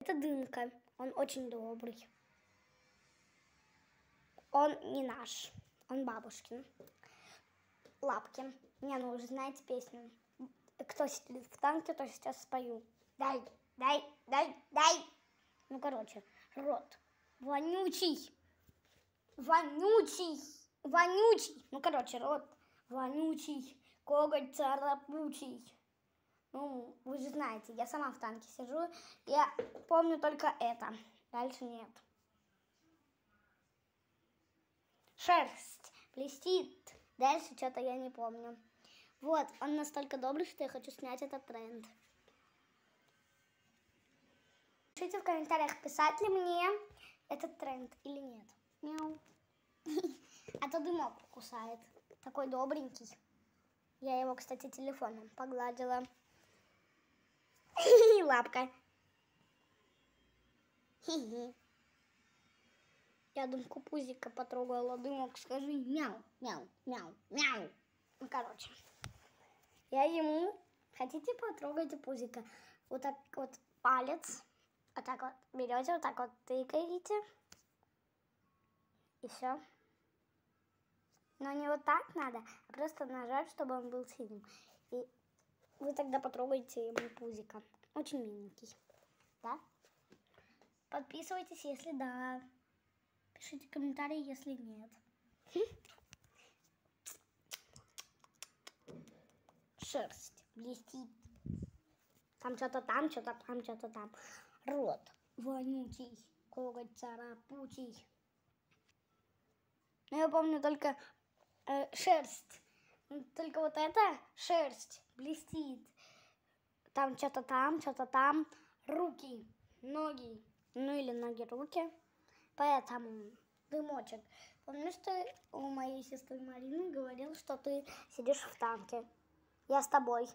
Это Дымка. Он очень добрый. Он не наш. Он бабушкин. Лапкин. Не, ну вы же знаете песню. Кто сидит в танке, то сейчас спою. Дай, дай, дай, дай. Ну, короче, рот вонючий. Вонючий. Вонючий. Ну, короче, рот вонючий. Коготь царапучий. Ну, вы же знаете, я сама в танке сижу. Я помню только это. Дальше нет. Шерсть блестит. Дальше что-то я не помню. Вот, он настолько добрый, что я хочу снять этот тренд. Пишите в комментариях, писать ли мне этот тренд или нет. Мяу. А то дымок кусает. Такой добренький. Я его, кстати, телефоном погладила. Лапка. Я Дымку пузика потрогала. Дымок, скажи мяу, мяу, мяу, мяу. Ну, короче. Я ему... Хотите потрогать пузика? Вот так вот палец. Вот так вот берете, вот так вот тыкаете. И все. Но не вот так надо, а просто нажать, чтобы он был синим. И вы тогда потрогаете ему пузика. Очень миленький. Да? Подписывайтесь, если да. Пишите комментарии, если нет. Шерсть блестит. Там что-то там, что-то там, что-то там. Рот вонючий, коготь царапучий. Но я помню только шерсть. Только вот эта шерсть блестит. Там что-то там, что-то там. Руки, ноги. Ну или ноги, руки. Поэтому, Дымочек, помнишь, ты у моей сестры Марины говорил, что ты сидишь в танке? Я с тобой.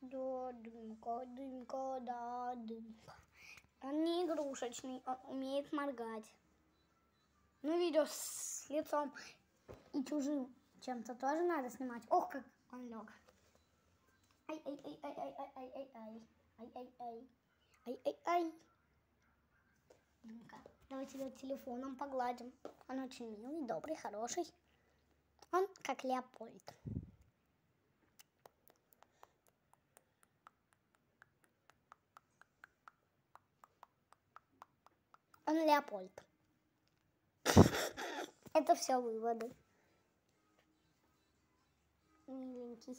Да, Дымка, Дымка, да, Дымка. Он не игрушечный, он умеет моргать. Ну, видео с лицом и чужим чем-то тоже надо снимать. Ох, как он лег. Ай-ай-ай-ай-ай-ай-ай-ай. Ай-ай-ай. Ай-ай-ай. Дымка, давай тебя телефоном погладим. Он очень милый, добрый, хороший. Он как Леопольд. Он Леопольд. Это все выводы. Миленький.